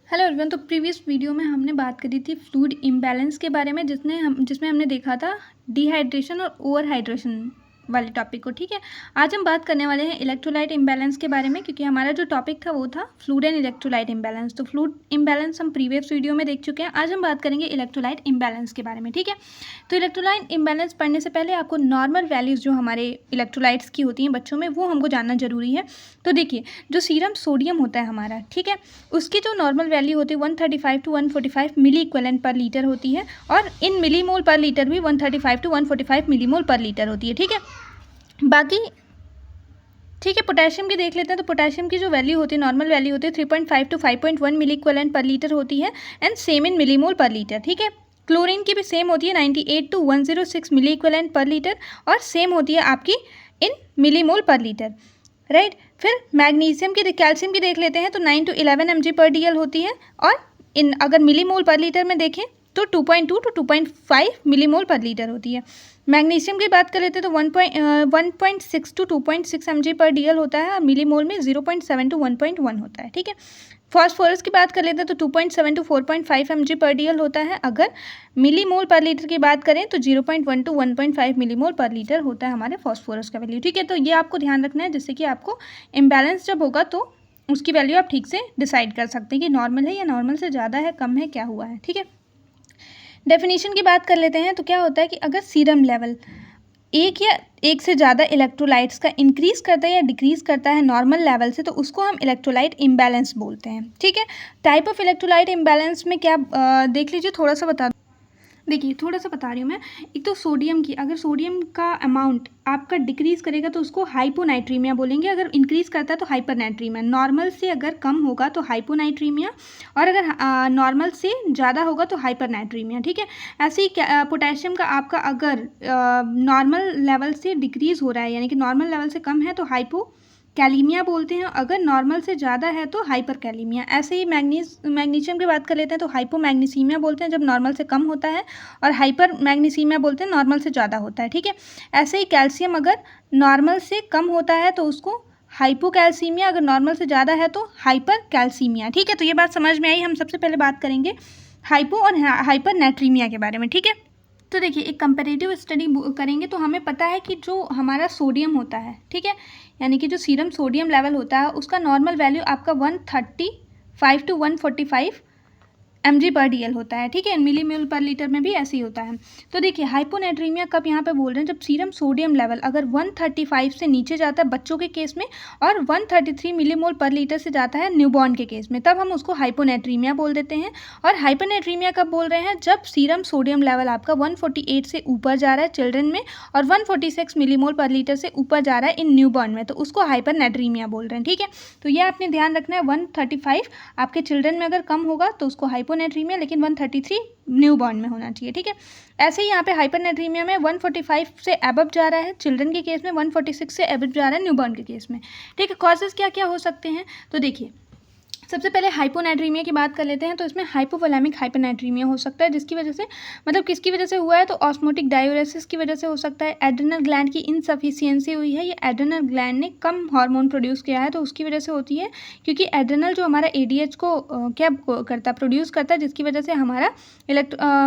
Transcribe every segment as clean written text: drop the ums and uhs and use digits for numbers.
Hello everyone. तो previous video में हमने बात करी थी फ्लूइड इम्बैलेंस के बारे में जिसमें हमने देखा था डिहाइड्रेशन और ओवर हाइड्रेशन वाले टॉपिक को। ठीक है, आज हम बात करने वाले हैं इलेक्ट्रोलाइट इम्बैलेंस के बारे में, क्योंकि हमारा जो टॉपिक था वो था फ्लूइड एंड इलेक्ट्रोलाइट इम्बैलेंस। तो फ्लूइड इम्बैलेंस हम प्रीवियस वीडियो में देख चुके हैं। आज हम बात करेंगे इलेक्ट्रोलाइट इम्बैलेंस के बारे में। ठीक है, तो इलेक्ट्रोलाइट इम्बैलेंस पढ़ने से पहले आपको नॉर्मल वैल्यूज़ जो हमारे इलेक्ट्रोलाइट्स की होती हैं बच्चों में, वो हमको जानना जरूरी है। तो देखिए, जो सीरम सोडियम होता है हमारा, ठीक है, उसकी जो नॉर्मल वैल्यू होती है 135 to 145 milliequivalent per litre होती है, और इन मिलीमोल पर लीटर भी 135 टू 145 मिलीमोल पर लीटर होती है। ठीक है, बाकी ठीक है, पोटेशियम की देख लेते हैं। तो पोटेशियम की जो वैल्यू होती है, नॉर्मल वैल्यू होती है 3.5 to 5.1 milliequivalent per litre होती है, and same in millimole per litre. ठीक है, क्लोरीन की भी सेम होती है 98 to 106 milliequivalent per litre, और सेम होती है आपकी in millimole per litre, right. फिर मैग्नीशियम की कैल्शियम की देख लेते हैं। तो 9 टू 11 mg पर DL होती है, और इन अगर मिलीमोल पर लीटर में देखें तो 2.2 टू 2.5 मिलीमोल पर लीटर होती है। मैग्नीशियम की बात कर लेते हैं तो 1.6 टू 2.6 mg पर DL होता है, और मिलीमोल में 0.7 टू 1.1 होता है। ठीक है, फॉस्फोरस की बात कर लेते हैं तो 2.7 टू 4.5 mg पर DL होता है। अगर मिलीमोल पर लीटर की बात करें तो 0.1 टू 1.5 मिलीमोल पर लीटर होता है हमारे फॉस्फोरस का वैल्यू। ठीक है, तो ये आपको ध्यान रखना है, जिससे कि आपको इम्बैलेंस जब होगा तो उसकी वैल्यू आप ठीक से डिसाइड कर सकते हैं कि नॉर्मल है या नॉर्मल से ज़्यादा है, कम है, क्या हुआ है। ठीक है, डेफिनेशन की बात कर लेते हैं। तो क्या होता है कि अगर सीरम लेवल एक या एक से ज़्यादा इलेक्ट्रोलाइट्स का इंक्रीज़ करता है या डिक्रीज़ करता है नॉर्मल लेवल से, तो उसको हम इलेक्ट्रोलाइट इम्बैलेंस बोलते हैं। ठीक है, टाइप ऑफ इलेक्ट्रोलाइट इम्बैलेंस में क्या देख लीजिए, थोड़ा सा बता देखिए, थोड़ा सा बता रही हूँ मैं। एक तो सोडियम की, अगर सोडियम का अमाउंट आपका डिक्रीज़ करेगा तो उसको हाइपोनाइट्रीमिया बोलेंगे, अगर इंक्रीज़ करता है तो हाइपरनाइट्रीमिया। नॉर्मल से अगर कम होगा तो हाइपोनाइट्रीमिया, और अगर नॉर्मल से ज़्यादा होगा तो हाइपरनाइट्रीमिया। ठीक है, ऐसे ही पोटेशियम का आपका अगर नॉर्मल लेवल से डिक्रीज़ हो रहा है, यानी कि नॉर्मल लेवल से कम है, तो हाइपो कैलीमिया बोलते हैं, अगर नॉर्मल से ज़्यादा है तो हाइपर कैलीमिया। ऐसे ही मैग्नीशियम की बात कर लेते हैं तो हाइपोमैग्नीसीमिया बोलते हैं जब नॉर्मल से कम होता है, और हाइपर मैग्नीसीमिया बोलते हैं नॉर्मल से ज़्यादा होता है। ठीक है, ऐसे ही कैल्शियम अगर नॉर्मल से कम होता है तो उसको हाइपोकैल्सीमिया, अगर नॉर्मल से ज़्यादा है तो हाइपर कैल्सीमिया। ठीक है, तो ये बात समझ में आई। हम सबसे पहले बात करेंगे हाइपो और हाइपर नाइट्रीमिया के बारे में। ठीक है, तो देखिए, एक कंपैरेटिव स्टडी करेंगे तो हमें पता है कि जो हमारा सोडियम होता है, ठीक है, यानी कि जो सीरम सोडियम लेवल होता है, उसका नॉर्मल वैल्यू आपका 135 टू 145 mg पर DL होता है। ठीक है, मिलीमोल पर लीटर में भी ऐसे ही होता है। तो देखिए, हाइपोनाइट्रीमिया कब यहाँ पे बोल रहे हैं, जब सीरम सोडियम लेवल अगर 135 से नीचे जाता है बच्चों के केस में, और 133 मिलीमोल पर लीटर से जाता है न्यूबॉर्न के केस में, तब हम उसको हाइपोनाइट्रीमिया बोल देते हैं। और हाइपरनाइट्रीमिया कब बोल रहे हैं, जब सीरम सोडियम लेवल आपका 148 से ऊपर जा रहा है चिल्ड्रन में, और 146 मिलीमोल पर लीटर से ऊपर जा रहा है इन न्यूबॉर्न में, तो उसको हाइपरनाइट्रीमिया बोल रहे हैं। ठीक है, तो ये आपने ध्यान रखना है, 135 आपके चिल्ड्रन में अगर कम होगा तो उसको हाइपोनाइट्रीमिया, लेकिन 133 न्यूबॉर्न में होना चाहिए। ठीक है, ऐसे ही यहाँ पे हाइपरनाइट्रीमिया में 145 से अबव जा रहा है चिल्ड्रन के केस में, 146 से अबव जा रहा है न्यूबॉर्न के केस में। ठीक है, कॉजेज़ क्या क्या हो सकते हैं, तो देखिए, सबसे पहले हाइपोनाइट्रीमिया की बात कर लेते हैं। तो इसमें हाइपोवोलेमिक हाइपरनाइट्रीमिया हो सकता है, जिसकी वजह से, मतलब किसकी वजह से हुआ है, तो ऑस्मोटिक डायूरेसिस की वजह से हो सकता है। एड्रेनल ग्लैंड की इनसफिशियंसी हुई है, ये एड्रेनल ग्लैंड ने कम हार्मोन प्रोड्यूस किया है, तो उसकी वजह से होती है, क्योंकि एड्रेनल जो हमारा ADH को क्या करता है, प्रोड्यूस करता है, जिसकी वजह से हमारा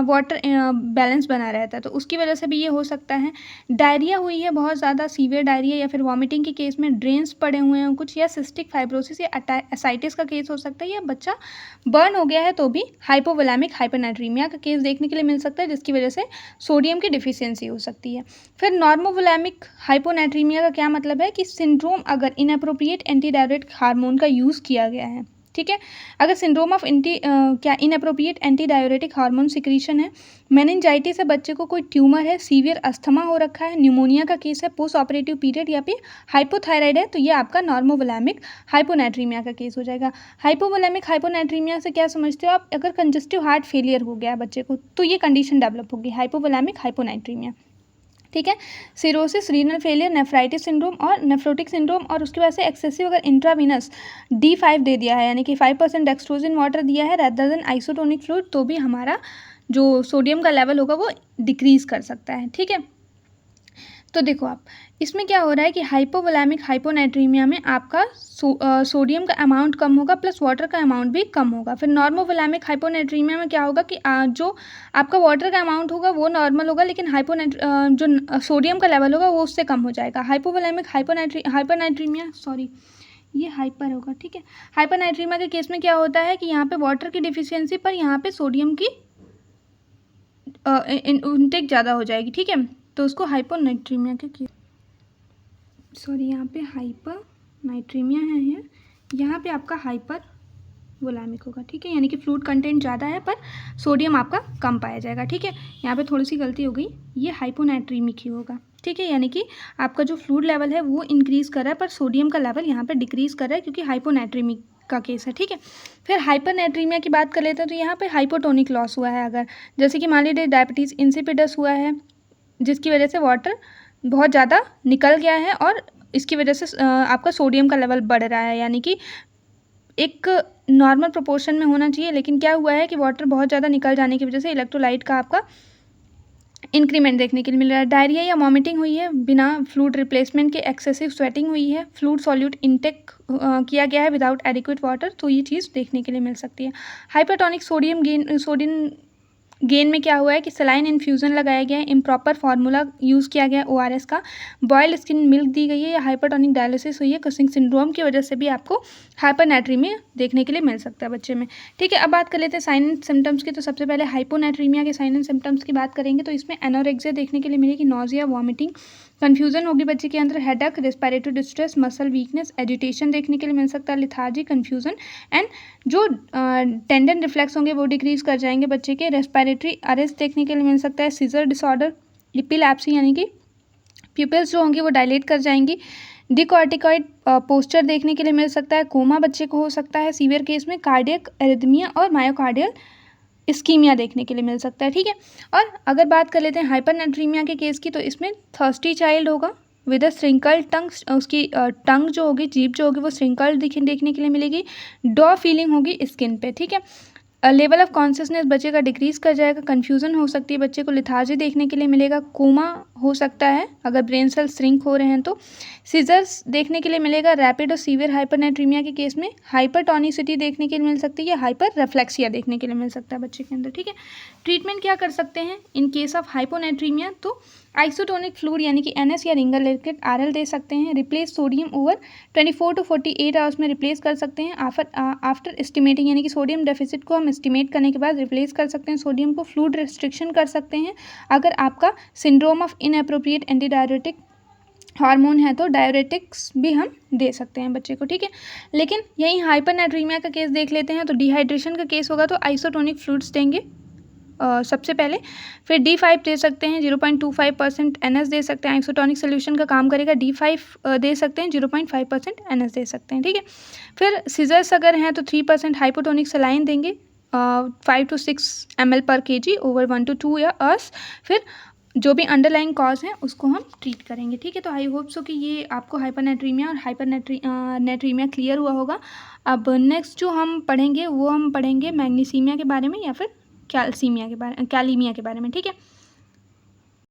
वाटर बैलेंस बना रहता है, तो उसकी वजह से भी ये हो सकता है। डायरिया हुई है बहुत ज़्यादा, सीवियर डायरिया, या फिर वॉमिटिंग के केस में ड्रेन्स पड़े हुए हैं कुछ, या सिस्टिक फाइब्रोसिस या एसाइटिस का केस हो सकता है, या बच्चा बर्न हो गया है तो भी हाइपोवोलेमिक हाइपरनाइट्रीमिया का केस देखने के लिए मिल सकता है, जिसकी वजह से सोडियम की डिफिशियंसी हो सकती है। फिर नॉर्मोवोलेमिक हाइपोनाइट्रीमिया का क्या मतलब है कि सिंड्रोम अगर इनअप्रोप्रिएट एंटीडायरेटिक हार्मोन का यूज़ किया गया है। ठीक है, अगर सिंड्रोम ऑफ क्या inappropriate anti diuretic hormone secretion है, मेनिंजाइटिस है, बच्चे को कोई ट्यूमर है, सीवियर अस्थमा हो रखा है, न्यूमोनिया का केस है, पोस्ट ऑपरेटिव पीरियड, या फिर हाइपोथायराइड है, तो ये आपका नॉर्मोवोलेमिक हाइपोनाइट्रीमिया का केस हो जाएगा। हाइपोवोलेमिक हाइपोनाइट्रीमिया से क्या समझते हो आप, अगर कंजस्टिव हार्ट फेलियर हो गया बच्चे को, तो ये कंडीशन डेवलप होगी, हाइपोवोलेमिक हाइपोनाइट्रीमिया। ठीक है, cirrhosis, renal failure, nephritis syndrome और नेफ्रोटिक सिंड्रोम, और उसके बाद से एक्सेसिव अगर इंट्रावीनस D5 दे दिया है, यानी कि 5% डेक्सट्रोज इन वाटर दिया है रेदर देन आइसोटोनिक फ्लूइड, तो भी हमारा जो सोडियम का लेवल होगा वो डिक्रीज कर सकता है। ठीक है, तो देखो आप, इसमें क्या हो रहा है कि हाइपोवोलेमिक हाइपोनाइट्रीमिया में आपका सोडियम का अमाउंट कम होगा प्लस वाटर का अमाउंट भी कम होगा। फिर नॉर्मोवोलेमिक हाइपोनाइट्रीमिया में क्या होगा कि जो आपका वाटर का अमाउंट होगा वो नॉर्मल होगा, लेकिन जो सोडियम का लेवल होगा वो उससे कम हो जाएगा। हाइपोवोलेमिक हाइपोनाइट्रीमिया, सॉरी ये हाइपर होगा, ठीक है। हाइपरनाइट्रीमिया के केस में क्या होता है कि यहाँ पे वाटर की डिफिशियंसी पर यहाँ पे सोडियम की इंटेक ज़्यादा हो जाएगी, ठीक है। तो उसको हाइपोनाइट्रीमिया के केस, सॉरी यहाँ पे हाइपर नाइट्रीमिया है, यहाँ पे आपका हाइपर वोलेमिक होगा, ठीक है। यानी कि फ्लूइड कंटेंट ज़्यादा है पर सोडियम आपका कम पाया जाएगा, ठीक है। यहाँ पे थोड़ी सी गलती हो गई, ये हाइपोनाइट्रीमिक ही होगा, ठीक है। यानी कि आपका जो फ्लूइड लेवल है वो इंक्रीज़ कर रहा है पर सोडियम का लेवल यहाँ पे डिक्रीज़ कर रहा है, क्योंकि हाइपोनाइट्रीमिक का केस है, ठीक है। फिर हाइपरनाइट्रीमिया की बात कर लेते हैं, तो यहाँ पे हाइपोटोनिक लॉस हुआ है। अगर जैसे कि मान लीजिए डायबिटीज़ इंसिपिडस हुआ है, जिसकी वजह से वाटर बहुत ज़्यादा निकल गया है और इसकी वजह से आपका सोडियम का लेवल बढ़ रहा है, यानी कि एक नॉर्मल प्रोपोर्शन में होना चाहिए, लेकिन क्या हुआ है कि वाटर बहुत ज़्यादा निकल जाने की वजह से इलेक्ट्रोलाइट का आपका इंक्रीमेंट देखने के लिए मिल रहा है। डायरिया या वॉमिटिंग हुई है बिना फ्लूइड रिप्लेसमेंट के, एक्सेसिव स्वेटिंग हुई है, फ्लूइड सॉल्यूट इंटेक किया गया है विदाउट एडिक्वेट वाटर, तो ये चीज़ देखने के लिए मिल सकती है। हाइपरटोनिक सोडियम गेन में क्या हुआ है कि सलाइन इन्फ्यूज़न लगाया गया है, इम्प्रॉपर फार्मूला यूज़ किया गया है ORS का, बॉयल्ड स्किन मिल्क दी गई है, या हाइपरटोनिक डायलिसिस हुई है, कुशिंग सिंड्रोम की वजह से भी आपको हाइपरनाइट्रीमिया देखने के लिए मिल सकता है बच्चे में, ठीक है। अब बात कर लेते हैं साइन एंड सिम्टम्स की। तो सबसे पहले हाइपोनाइट्रीमिया के साइन एंड सिम्टम्स की बात करेंगे, तो इसमें एनोरेक्सिया देखने के लिए मिलेगी, नोजिया, वॉमिटिंग, कन्फ्यूजन होगी बच्चे के अंदर, headache, respiratory distress, muscle weakness, agitation देखने के लिए मिल सकता है, लिथार्जी, कन्फ्यूजन, एंड जो टेंडन रिफ्लेक्स होंगे वो डिक्रीज कर जाएंगे बच्चे के, रेस्पिरेटरी अरेस्ट देखने के लिए मिल सकता है, सीजर डिसऑर्डर, एपिलेप्सी यानी कि प्यूपिल्स जो होंगी वो डायलेट कर जाएंगी, डिकॉर्टिकॉइड पोस्चर देखने के लिए मिल सकता है, कोमा बच्चे को हो सकता है, सीवियर केस में कार्डियक एरिथमिया और मायोकार्डियल इस्कीमिया देखने के लिए मिल सकता है, ठीक है। और अगर बात कर लेते हैं हाइपरनाइट्रीमिया के केस की, तो इसमें थर्स्टी चाइल्ड होगा विद अ श्रिंकल्ड टंग, उसकी टंग जो होगी, जीभ जो होगी वो श्रिंकल्ड देखने के लिए मिलेगी, डॉ फीलिंग होगी स्किन पे, ठीक है। लेवल ऑफ कॉन्शियसनेस बच्चे का डिक्रीज कर जाएगा, कन्फ्यूजन हो सकती है बच्चे को, लिथार्जी देखने के लिए मिलेगा, कोमा हो सकता है अगर ब्रेन सेल श्रिंक हो रहे हैं तो, सीजर्स देखने के लिए मिलेगा, रैपिड और सीवियर हाइपरनाइट्रीमिया के केस में हाइपरटोनिसिटी देखने के लिए मिल सकती है, या हाइपर रेफ्लेक्सिया देखने के लिए मिल सकता है बच्चे के अंदर, ठीक है। ट्रीटमेंट क्या कर सकते हैं इन केस ऑफ हाइपोनाइट्रीमिया, तो आइसोटोनिक फ्लूइड यानी कि NS या रिंगर लिक्विड RL दे सकते हैं, replace sodium over 24 to 48 hours में रिप्लेस कर सकते हैं, आफ्टर एस्टिमेटिंग यानी कि सोडियम डेफिसिट को हम एस्टिमेट करने के बाद रिप्लेस कर सकते हैं सोडियम को, फ्लूइड रिस्ट्रिक्शन कर सकते हैं, अगर आपका syndrome of inappropriate anti diuretic hormone है तो डायरेटिक्स भी हम दे सकते हैं बच्चे को, ठीक है। लेकिन यही हाइपरनाइट्रीमिया का केस देख लेते हैं, तो डिहाइड्रेशन का केस होगा तो आइसोटोनिक फ्लूइड्स देंगे सबसे पहले, फिर D5 दे सकते हैं, 0.25% NS दे सकते हैं, आइसोटोनिक सोल्यूशन का काम करेगा, D5 दे सकते हैं, 0.5% NS दे सकते हैं, ठीक है। फिर सीजर्स अगर हैं तो 3% हाइपोटोनिक सलाइन देंगे, 5 to 6 ml per kg over 1 to 2 hours, फिर जो भी अंडरलाइंग कॉज है उसको हम ट्रीट करेंगे, ठीक है। तो आई होप सो कि ये आपको हाइपरनाइट्रीमिया और हाइपरनाइट्रीमिया क्लियर हुआ होगा। अब नेक्स्ट जो हम पढ़ेंगे वो हम पढ़ेंगे मैग्नीसीमिया के बारे में या फिर कैलीमिया के बारे में, ठीक है।